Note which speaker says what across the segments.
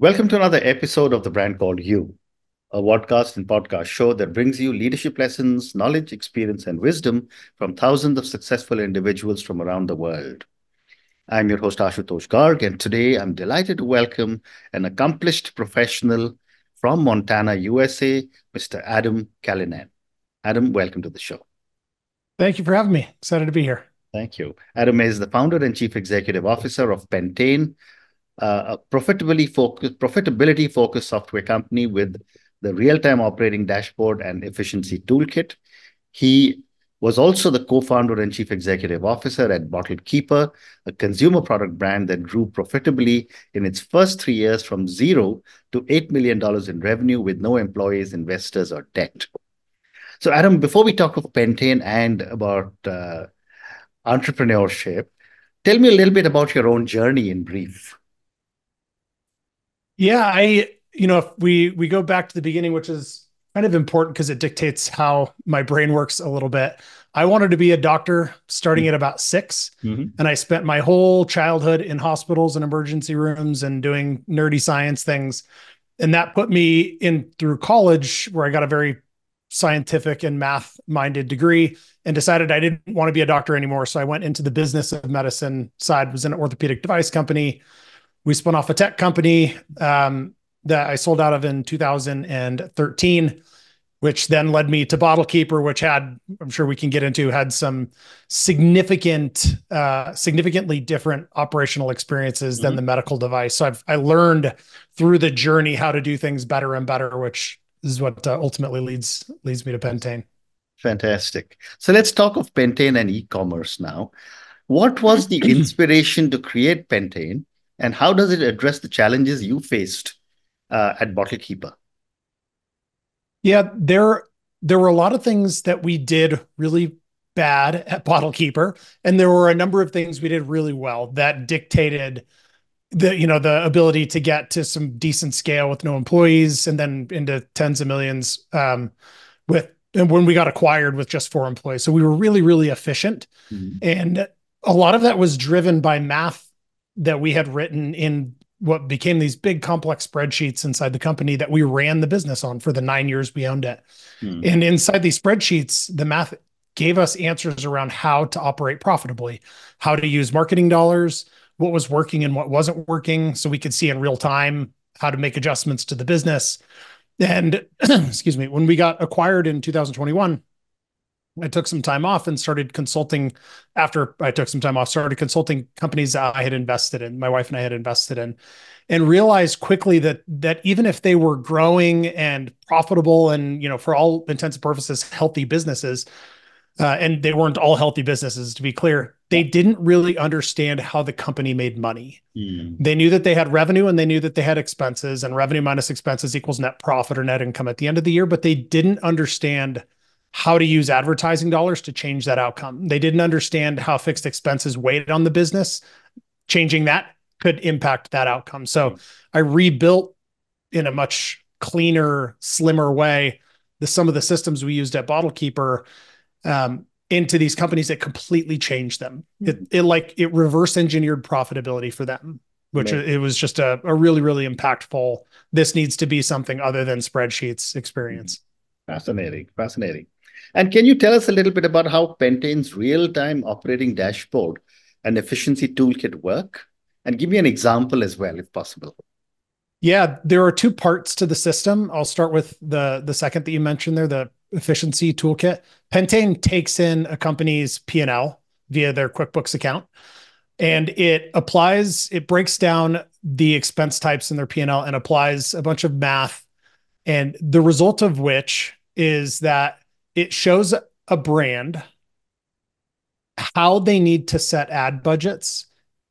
Speaker 1: Welcome to another episode of The Brand Called You, a podcast and podcast show that brings you leadership lessons, knowledge, experience, and wisdom from thousands of successful individuals from around the world. I'm your host, Ashutosh Garg, and today I'm delighted to welcome an accomplished professional from Montana, USA, Mr. Adam Callinan. Adam, welcome to the show.
Speaker 2: Thank you for having me. Excited to be here.
Speaker 1: Thank you. Adam is the founder and chief executive officer of Pentane, a profitability-focused software company with the real-time operating dashboard and efficiency toolkit. He was also the co-founder and chief executive officer at BottleKeeper, a consumer product brand that grew profitably in its first 3 years from zero to $8 million in revenue with no employees, investors, or debt. So, Adam, before we talk of Pentane and about entrepreneurship, tell me a little bit about your own journey in brief.
Speaker 2: Yeah, if we go back to the beginning, which is kind of important because it dictates how my brain works a little bit. I wanted to be a doctor starting at about 6, and I spent my whole childhood in hospitals and emergency rooms and doing nerdy science things. And that put me in through college where I got a very scientific and math-minded degree and decided I didn't want to be a doctor anymore. So I went into the business of medicine side, was in an orthopedic device company. We spun off a tech company that I sold out of in 2013, which then led me to BottleKeeper, which had, I'm sure we can get into, had some significantly different operational experiences than the medical device. So I learned through the journey how to do things better and better, which is what ultimately leads me to Pentane.
Speaker 1: Fantastic. So let's talk of Pentane and e-commerce now. What was the inspiration to create Pentane, and how does it address the challenges you faced at BottleKeeper?
Speaker 2: Yeah, there were a lot of things that we did really bad at BottleKeeper, and there were a number of things we did really well that dictated the ability to get to some decent scale with no employees, and then into tens of millions when we got acquired with just 4 employees. So we were really, really efficient, and a lot of that was driven by math that we had written in what became these big complex spreadsheets inside the company that we ran the business on for the 9 years we owned it. And inside these spreadsheets, the math gave us answers around how to operate profitably, how to use marketing dollars, what was working and what wasn't working, so we could see in real time how to make adjustments to the business. And excuse me, when we got acquired in 2021, I took some time off and started consulting. After I took some time off, started consulting companies that I had invested in, my wife and I had invested in, and realized quickly that even if they were growing and profitable and, for all intents and purposes, healthy businesses, and they weren't all healthy businesses, to be clear, they didn't really understand how the company made money. They knew that they had revenue and they knew that they had expenses, and revenue minus expenses equals net profit or net income at the end of the year, but they didn't understand how to use advertising dollars to change that outcome. They didn't understand how fixed expenses weighed on the business. Changing that could impact that outcome. So I rebuilt in a much cleaner, slimmer way some of the systems we used at BottleKeeper into these companies that completely changed them. It reverse engineered profitability for them, which it was just a really, really impactful, this needs to be something other than spreadsheets experience.
Speaker 1: Fascinating. And can you tell us a little bit about how Pentane's real-time operating dashboard and efficiency toolkit work? And give me an example as well, if possible.
Speaker 2: Yeah, there are 2 parts to the system. I'll start with the second that you mentioned there, the efficiency toolkit. Pentane takes in a company's P&L via their QuickBooks account, and it breaks down the expense types in their P&L and applies a bunch of math. And the result of which is that it shows a brand how they need to set ad budgets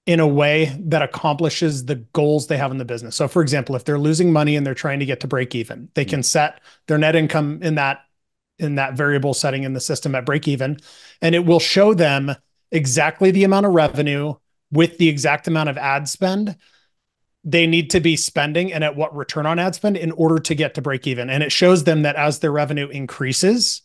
Speaker 2: in a way that accomplishes the goals they have in the business. So for example, if they're losing money and they're trying to get to break even, they can set their net income in that variable setting in the system at break even, and it will show them exactly the amount of revenue with the exact amount of ad spend they need to be spending and at what return on ad spend in order to get to break even. And it shows them that as their revenue increases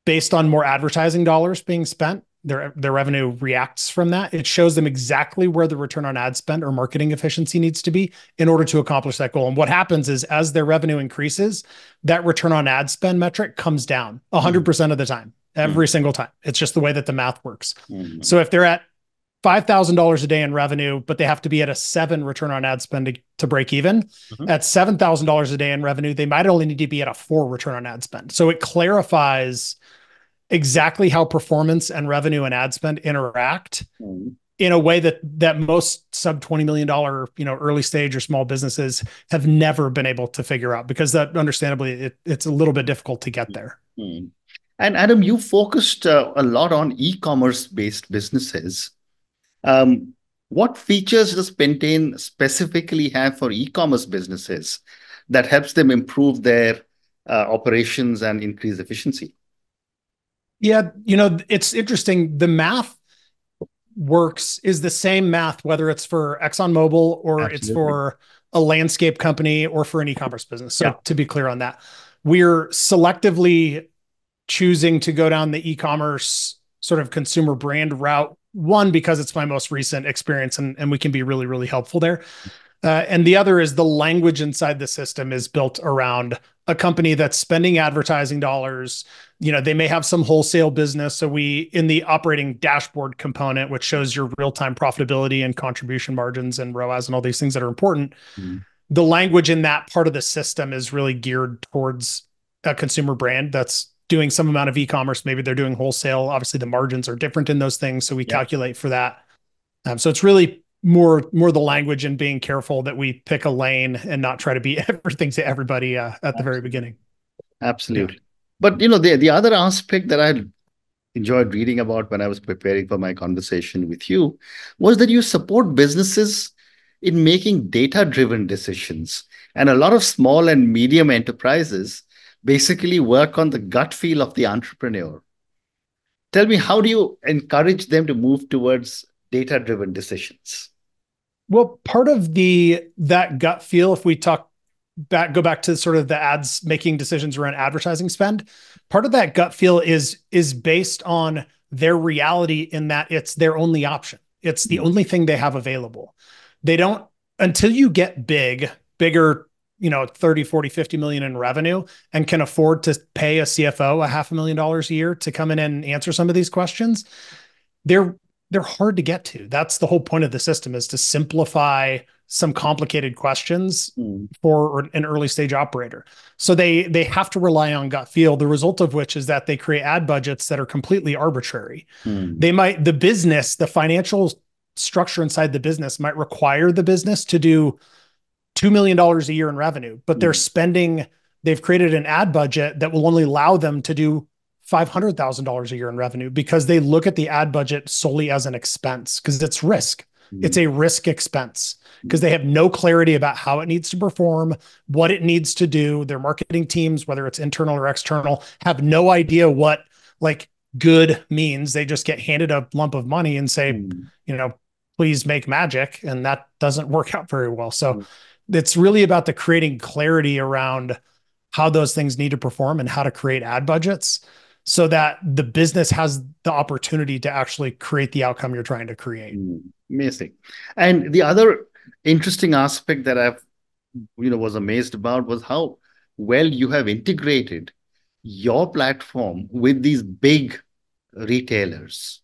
Speaker 2: based on more advertising dollars being spent, their revenue reacts from that. It shows them exactly where the return on ad spend or marketing efficiency needs to be in order to accomplish that goal. And what happens is as their revenue increases, that return on ad spend metric comes down 100% of the time, every single time. It's just the way that the math works. So if they're at $5,000 a day in revenue, but they have to be at a 7 return on ad spend to break even. At $7,000 a day in revenue, they might only need to be at a 4 return on ad spend. So it clarifies exactly how performance and revenue and ad spend interact in a way that most sub $20 million, early stage or small businesses have never been able to figure out, because that understandably it's a little bit difficult to get there.
Speaker 1: And Adam, you focused a lot on e-commerce based businesses. What features does Pentane specifically have for e-commerce businesses that helps them improve their operations and increase efficiency?
Speaker 2: Yeah, it's interesting. The math is the same math, whether it's for ExxonMobil or
Speaker 1: Absolutely.
Speaker 2: it's for a landscape company or for an e-commerce business. So to be clear on that, we're selectively choosing to go down the e-commerce sort of consumer brand route. One, because it's my most recent experience and we can be really, really helpful there. And the other is the language inside the system is built around a company that's spending advertising dollars. They may have some wholesale business. So in the operating dashboard component, which shows your real-time profitability and contribution margins and ROAS and all these things that are important, the language in that part of the system is really geared towards a consumer brand that's doing some amount of e-commerce. Maybe they're doing wholesale. Obviously, the margins are different in those things, so we calculate for that. So it's really more the language and being careful that we pick a lane and not try to be everything to everybody at the very beginning.
Speaker 1: Absolutely. Yeah. But the other aspect that I enjoyed reading about when I was preparing for my conversation with you was that you support businesses in making data-driven decisions. And a lot of small and medium enterprises basically work on the gut feel of the entrepreneur. Tell me, how do you encourage them to move towards data-driven decisions?
Speaker 2: Well, part of that gut feel, if we go back to sort of the ads making decisions around advertising spend, part of that gut feel is based on their reality in that it's their only option. It's the only thing they have available. They don't, until you get bigger, 30, 40, 50 million in revenue and can afford to pay a CFO $500,000 a year to come in and answer some of these questions, they're hard to get to. That's the whole point of the system, is to simplify some complicated questions for an early stage operator. So they have to rely on gut feel, the result of which is that they create ad budgets that are completely arbitrary. The financial structure inside the business might require the business to do $2 million a year in revenue, but they've created an ad budget that will only allow them to do $500,000 a year in revenue, because they look at the ad budget solely as an expense, because it's risk. It's a risk expense, because they have no clarity about how it needs to perform, what it needs to do. Their marketing teams, whether it's internal or external, have no idea what good means. They just get handed a lump of money and say, please make magic. And that doesn't work out very well. So it's really about the creating clarity around how those things need to perform and how to create ad budgets so that the business has the opportunity to actually create the outcome you're trying to create.
Speaker 1: Amazing. And the other interesting aspect that I've, was amazed about was how well you have integrated your platform with these big retailers.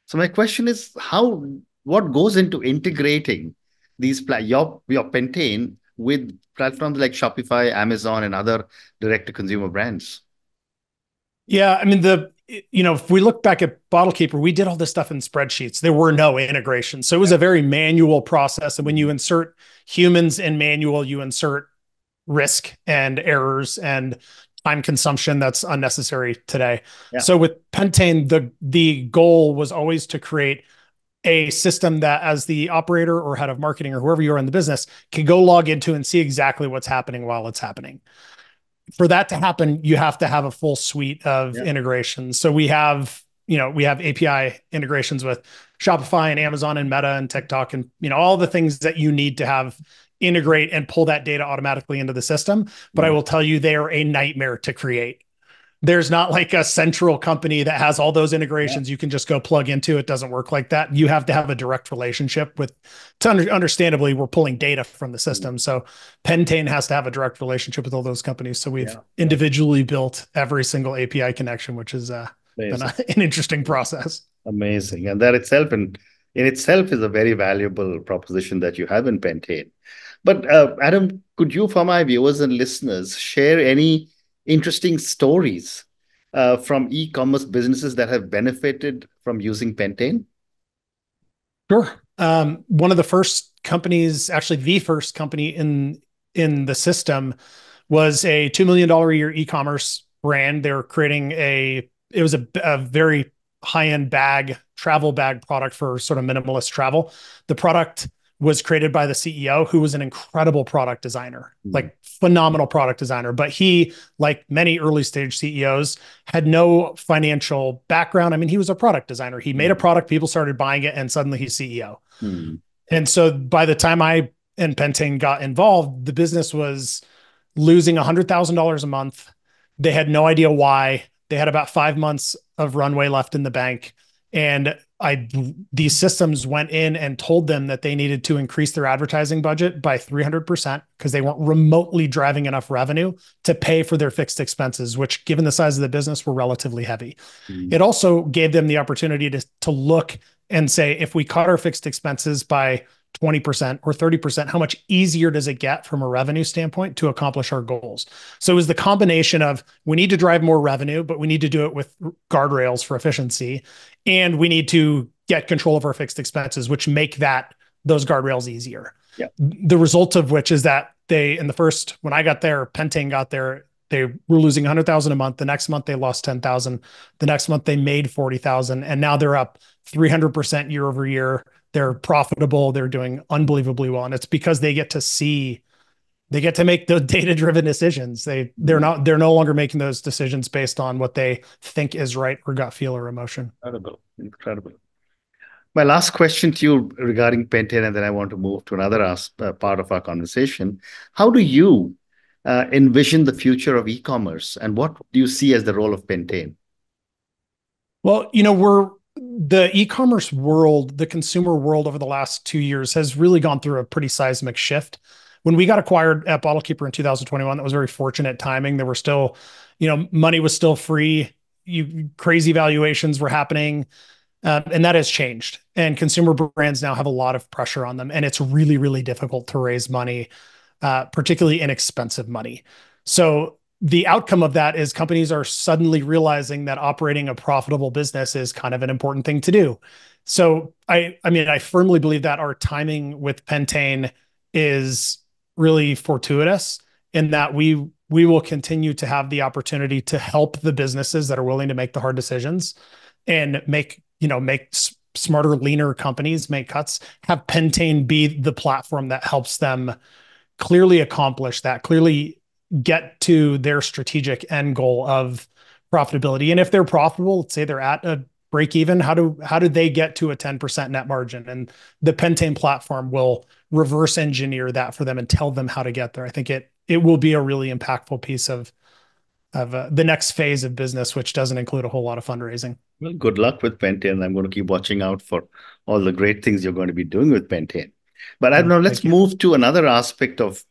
Speaker 1: So my question is, what goes into integrating your Pentane with platforms like Shopify, Amazon, and other direct-to-consumer brands?
Speaker 2: Yeah, I mean, if we look back at BottleKeeper, we did all this stuff in spreadsheets. There were no integrations. So it was a very manual process. And when you insert humans in manual, you insert risk and errors and time consumption that's unnecessary today. Yeah. So with Pentane, the goal was always to create a system that, as the operator or head of marketing or whoever you are in the business, can go log into and see exactly what's happening while it's happening. For that to happen, you have to have a full suite of integrations. So we have API integrations with Shopify and Amazon and Meta and TikTok and, all the things that you need to have integrate and pull that data automatically into the system. But I will tell you, they are a nightmare to create. There's not like a central company that has all those
Speaker 1: Yeah.
Speaker 2: integrations you can just go plug into. It doesn't work like that. You have to have a direct relationship with, understandably, we're pulling data from the
Speaker 1: Mm.
Speaker 2: system. So Pentane has to have a direct relationship with all those companies. So we've
Speaker 1: Yeah. Yeah.
Speaker 2: individually built every single API connection, which has been
Speaker 1: Amazing.
Speaker 2: an interesting process.
Speaker 1: Amazing. And that itself in itself is a very valuable proposition that you have in Pentane. But Adam, could you, for my viewers and listeners, share any interesting stories from e-commerce businesses that have benefited from using Pentane?
Speaker 2: Sure. One of the first companies, actually the first company in the system, was a $2 million a year e-commerce brand. They were creating it was a very high-end travel bag product for sort of minimalist travel. The product was created by the CEO, who was an incredible product designer,
Speaker 1: Mm.
Speaker 2: like phenomenal product designer. But he, like many early stage CEOs, had no financial background. I mean, he was a product designer. He made a
Speaker 1: Mm.
Speaker 2: product, people started buying it, and suddenly he's CEO.
Speaker 1: Mm.
Speaker 2: And so by the time I and Pentane got involved, the business was losing $100,000 a month. They had no idea why. They had about 5 months of runway left in the bank. And these systems went in and told them that they needed to increase their advertising budget by 300% because they weren't remotely driving enough revenue to pay for their fixed expenses, which, given the size of the business, were relatively heavy.
Speaker 1: Mm.
Speaker 2: It also gave them the opportunity to look and say, if we cut our fixed expenses by 20% or 30%, how much easier does it get from a revenue standpoint to accomplish our goals? So it was the combination of, we need to drive more revenue, but we need to do it with guardrails for efficiency. And we need to get control of our fixed expenses, which make those guardrails easier.
Speaker 1: Yeah.
Speaker 2: The result of which is that when I got there, Pentane got there, they were losing 100,000 a month. The next month they lost 10,000. The next month they made 40,000, and now they're up 300% year over year. They're profitable. They're doing unbelievably well, and it's because they get to make the data-driven decisions. They're no longer making those decisions based on what they think is right or gut feel or emotion.
Speaker 1: Incredible. Incredible. My last question to you regarding Pentane, and then I want to move to another part of our conversation. How do you envision the future of e-commerce, and what do you see as the role of Pentane?
Speaker 2: Well, the e-commerce world, the consumer world over the last 2 years has really gone through a pretty seismic shift. When we got acquired at BottleKeeper in 2021, that was very fortunate timing. There were still, money was still free. Crazy valuations were happening. And that has changed. And consumer brands now have a lot of pressure on them. And it's really, really difficult to raise money, particularly inexpensive money. So the outcome of that is companies are suddenly realizing that operating a profitable business is kind of an important thing to do. So I firmly believe that our timing with Pentane is really fortuitous in that we will continue to have the opportunity to help the businesses that are willing to make the hard decisions and make smarter, leaner companies, make cuts, have Pentane be the platform that helps them clearly accomplish that, clearly get to their strategic end goal of profitability. And if they're profitable, let's say they're at a break even, how do they get to a 10% net margin? And the Pentane platform will reverse engineer that for them and tell them how to get there. I think it will be a really impactful piece of the next phase of business, which doesn't include a whole lot of fundraising.
Speaker 1: Well, good luck with Pentane. I'm going to keep watching out for all the great things you're going to be doing with Pentane. But I don't know, let's move to another aspect of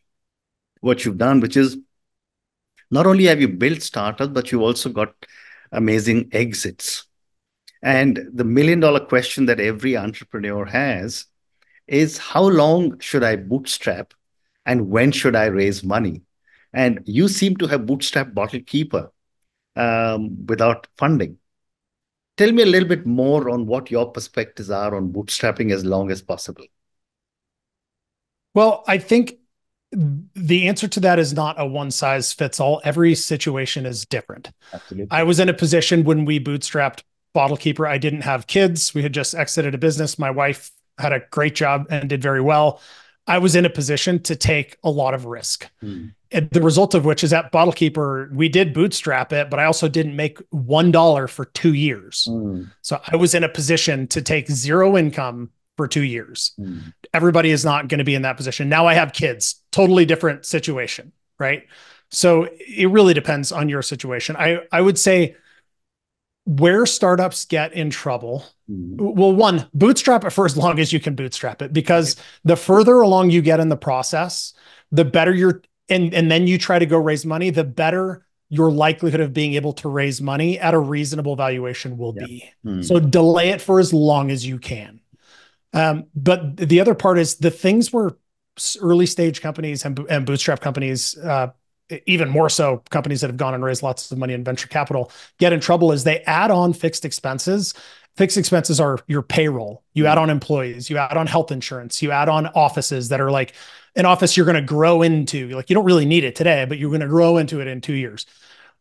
Speaker 1: what you've done, which is not only have you built startups, but you've also got amazing exits. And the million-dollar question that every entrepreneur has is, how long should I bootstrap and when should I raise money? And you seem to have bootstrapped BottleKeeper without funding. Tell me a little bit more on what your perspectives are on bootstrapping as long as possible.
Speaker 2: Well, I think the answer to that is not a one size fits all. Every situation is different.
Speaker 1: Absolutely.
Speaker 2: I was in a position when we bootstrapped BottleKeeper. I didn't have kids. We had just exited a business. My wife had a great job and did very well. I was in a position to take a lot of risk. And the result of which is at BottleKeeper, we did bootstrap it, but I also didn't make $1 for 2 years. So I was in a position to take zero income for 2 years. Everybody is not going to be in that position. Now I have kids, totally different situation, right? So it really depends on your situation. I would say where startups get in trouble. Well, one, bootstrap it for as long as you can bootstrap it, because the further along you get in the process, the better and then you try to go raise money, the better your likelihood of being able to raise money at a reasonable valuation will be. So delay it for as long as you can. But the other part is the things where early stage companies and bootstrap companies, even more so companies that have gone and raised lots of money in venture capital, get in trouble is they add on fixed expenses. Fixed expenses are your payroll. You add on employees, you add on health insurance, you add on offices that are like an office you're going to grow into. Like, you don't really need it today, but you're going to grow into it in 2 years.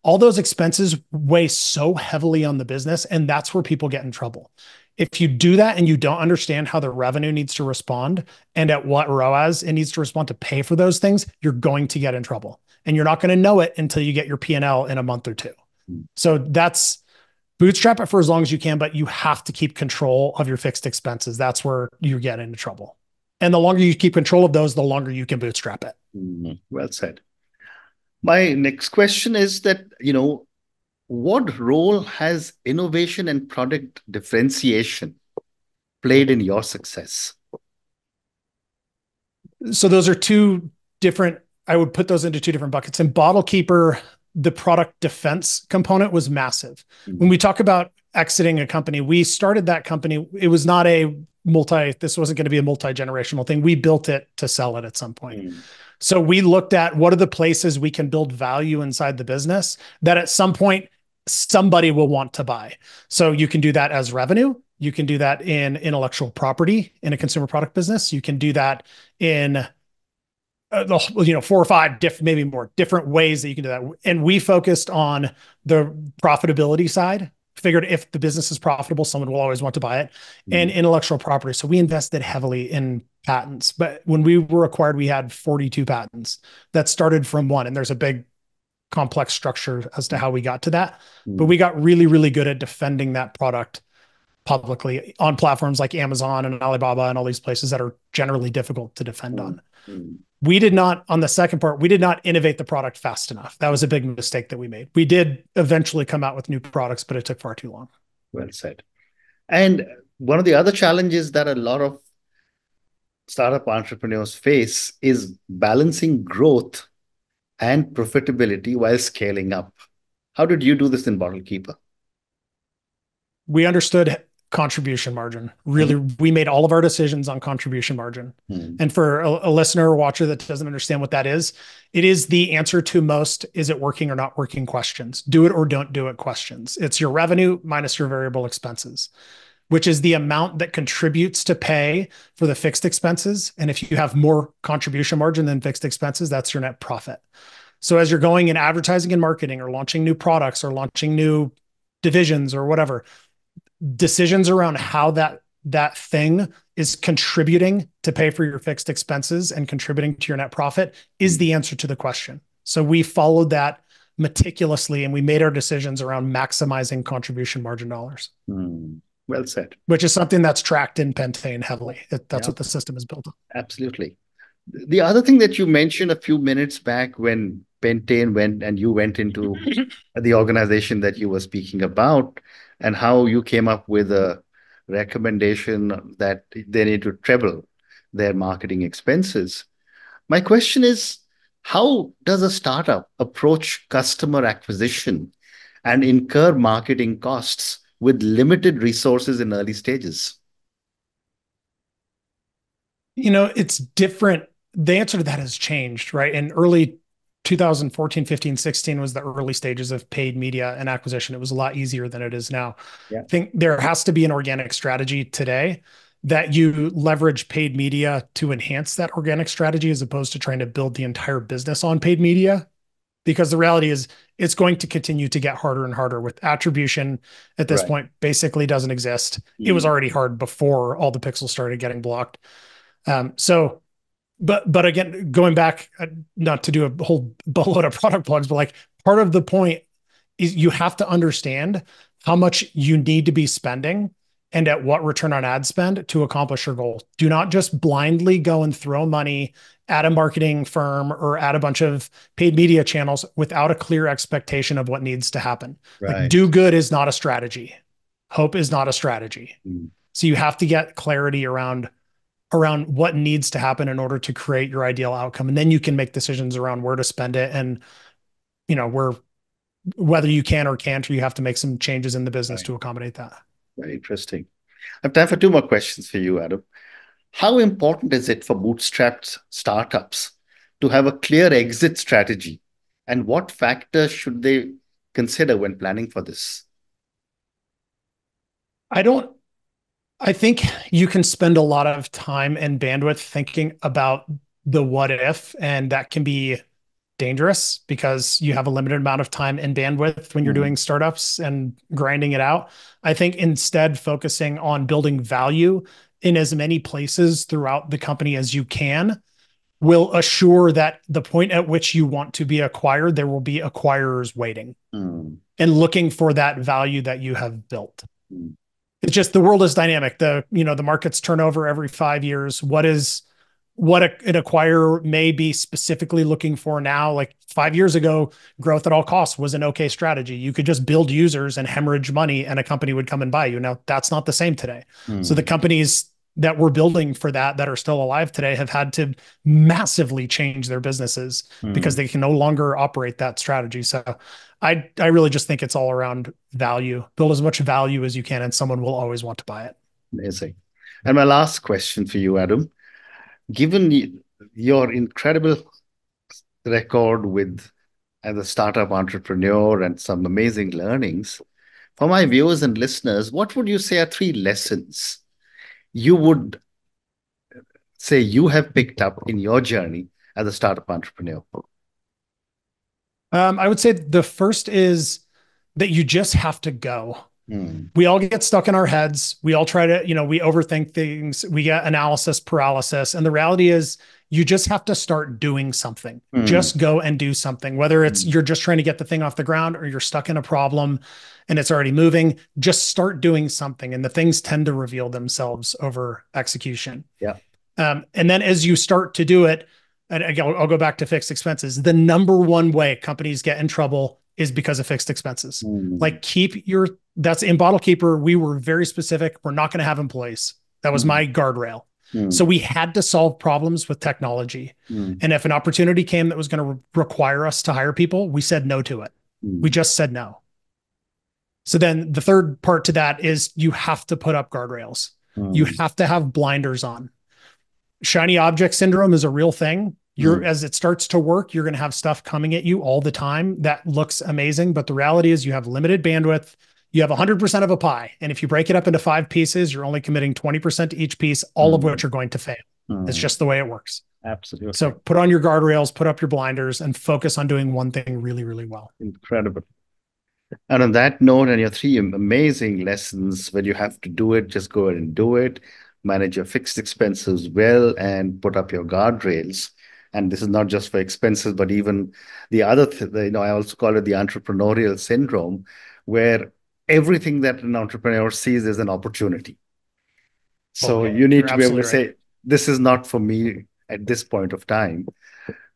Speaker 2: All those expenses weigh so heavily on the business, and that's where people get in trouble. If you do that and you don't understand how the revenue needs to respond and at what ROAS it needs to respond to pay for those things, you're going to get in trouble. And you're not going to know it until you get your P&L in a month or two. So that's bootstrap it for as long as you can, but you have to keep control of your fixed expenses. That's where you get into trouble. And the longer you keep control of those, the longer you can bootstrap it.
Speaker 1: Well said. My next question is that, what role has innovation and product differentiation played in your success?
Speaker 2: So those are two different, I would put those into two different buckets. In BottleKeeper, the product defense component was massive. When we talk about exiting a company, we started that company. It was not this wasn't going to be a multi-generational thing. We built it to sell it at some point. So we looked at what are the places we can build value inside the business that at some point somebody will want to buy. So you can do that as revenue. You can do that in intellectual property in a consumer product business. You can do that in 4 or 5 maybe more different ways that you can do that. And we focused on the profitability side. Figured if the business is profitable, someone will always want to buy it. And intellectual property. So we invested heavily in patents. But when we were acquired, we had 42 patents that started from one. And there's a big complex structure as to how we got to that. But we got really, really good at defending that product publicly on platforms like Amazon and Alibaba and all these places that are generally difficult to defend on. We did not, on the second part, we did not innovate the product fast enough. That was a big mistake that we made. We did eventually come out with new products, but it took far too long.
Speaker 1: Well said. And one of the other challenges that a lot of startup entrepreneurs face is balancing growth and profitability while scaling up. How did you do this in BottleKeeper?
Speaker 2: We understood contribution margin. Really, we made all of our decisions on contribution margin. And for a listener or watcher that doesn't understand what that is, it is the answer to most, is it working or not working questions. Do it or don't do it questions. It's your revenue minus your variable expenses, which is the amount that contributes to pay for the fixed expenses. And if you have more contribution margin than fixed expenses, that's your net profit. So as you're going in advertising and marketing or launching new products or launching new divisions or whatever, decisions around how that thing is contributing to pay for your fixed expenses and contributing to your net profit is the answer to the question. So we followed that meticulously and we made our decisions around maximizing contribution margin dollars.
Speaker 1: Well said.
Speaker 2: Which is something that's tracked in Pentane heavily. That's what the system is built on.
Speaker 1: Absolutely. The other thing that you mentioned a few minutes back when Pentane went and you went into the organization that you were speaking about, and how you came up with a recommendation that they need to treble their marketing expenses. My question is, how does a startup approach customer acquisition and incur marketing costs with limited resources in early stages?
Speaker 2: It's different. The answer to that has changed, right? In early 2014, 15, 16 was the early stages of paid media and acquisition. It was a lot easier than it is now. I think there has to be an organic strategy today that you leverage paid media to enhance that organic strategy as opposed to trying to build the entire business on paid media. Because the reality is it's going to continue to get harder and harder with attribution at this point basically doesn't exist. It was already hard before all the pixels started getting blocked. But again, going back, not to do a whole boatload of product plugs, but like part of the point is you have to understand how much you need to be spending and at what return on ad spend to accomplish your goal. Do not just blindly go and throw money at a marketing firm or at a bunch of paid media channels without a clear expectation of what needs to happen.
Speaker 1: Right.
Speaker 2: Like, do good is not a strategy. Hope is not a strategy. So you have to get clarity around what needs to happen in order to create your ideal outcome. And then you can make decisions around where to spend it and, whether you can or can't, or you have to make some changes in the business to accommodate that.
Speaker 1: Very interesting. I have time for two more questions for you, Adam. How important is it for bootstrapped startups to have a clear exit strategy? And what factors should they consider when planning for this?
Speaker 2: I think you can spend a lot of time and bandwidth thinking about the what if, and that can be dangerous because you have a limited amount of time and bandwidth when you're doing startups and grinding it out. I think instead focusing on building value in as many places throughout the company as you can will assure that the point at which you want to be acquired, there will be acquirers waiting and looking for that value that you have built. It's just the world is dynamic. The markets turn over every 5 years. What an acquirer may be specifically looking for now. Like 5 years ago, growth at all costs was an okay strategy. You could just build users and hemorrhage money and a company would come and buy you. Now that's not the same today. So the companies that we're building for that are still alive today have had to massively change their businesses because they can no longer operate that strategy. So I really just think it's all around value. Build as much value as you can and someone will always want to buy it.
Speaker 1: Amazing. And my last question for you, Adam, given your incredible record as a startup entrepreneur and some amazing learnings, for my viewers and listeners, what would you say are 3 lessons you would say you have picked up in your journey as a startup entrepreneur?
Speaker 2: I would say the first is that you just have to go. We all get stuck in our heads. We all try to, we overthink things. We get analysis paralysis. And the reality is you just have to start doing something. Just go and do something, whether it's you're just trying to get the thing off the ground or you're stuck in a problem and it's already moving. Just start doing something. And the things tend to reveal themselves over execution.
Speaker 1: Yeah.
Speaker 2: And then as you start to do it, and again, I'll go back to fixed expenses. The number one way companies get in trouble is because of fixed expenses. Like that's in BottleKeeper. We were very specific. We're not going to have employees. That was my guardrail. So we had to solve problems with technology. And if an opportunity came that was going to require us to hire people, we said no to it. We just said no. So then the third part to that is you have to put up guardrails. You have to have blinders on. Shiny object syndrome is a real thing. As it starts to work, you're going to have stuff coming at you all the time that looks amazing. But the reality is you have limited bandwidth. You have 100% of a pie. And if you break it up into 5 pieces, you're only committing 20% to each piece, all of which are going to fail. It's just the way it works.
Speaker 1: Absolutely.
Speaker 2: So put on your guardrails, put up your blinders, and focus on doing one thing really, really well.
Speaker 1: Incredible. And on that note, and your 3 amazing lessons, when you have to do it, just go ahead and do it. Manage your fixed expenses well and put up your guardrails. And this is not just for expenses, but even the other, I also call it the entrepreneurial syndrome, where everything that an entrepreneur sees is an opportunity. So you need to be able to say, this is not for me at this point of time.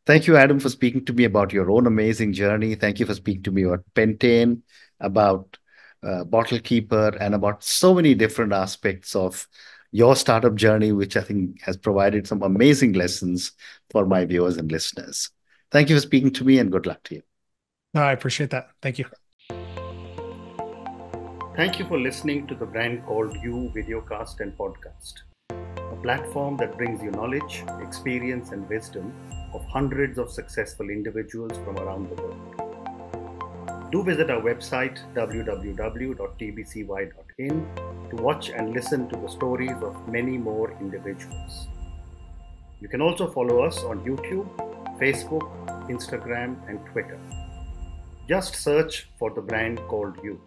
Speaker 1: Thank you, Adam, for speaking to me about your own amazing journey. Thank you for speaking to me about Pentane, about BottleKeeper, and about so many different aspects of your startup journey, which I think has provided some amazing lessons for my viewers and listeners. Thank you for speaking to me and good luck to you.
Speaker 2: I appreciate that. Thank you.
Speaker 1: Thank you for listening to the Brand Called You videocast and podcast, a platform that brings you knowledge, experience, and wisdom of hundreds of successful individuals from around the world. Do visit our website www.tbcy.in to watch and listen to the stories of many more individuals. You can also follow us on YouTube, Facebook, Instagram, and Twitter. Just search for the Brand Called You.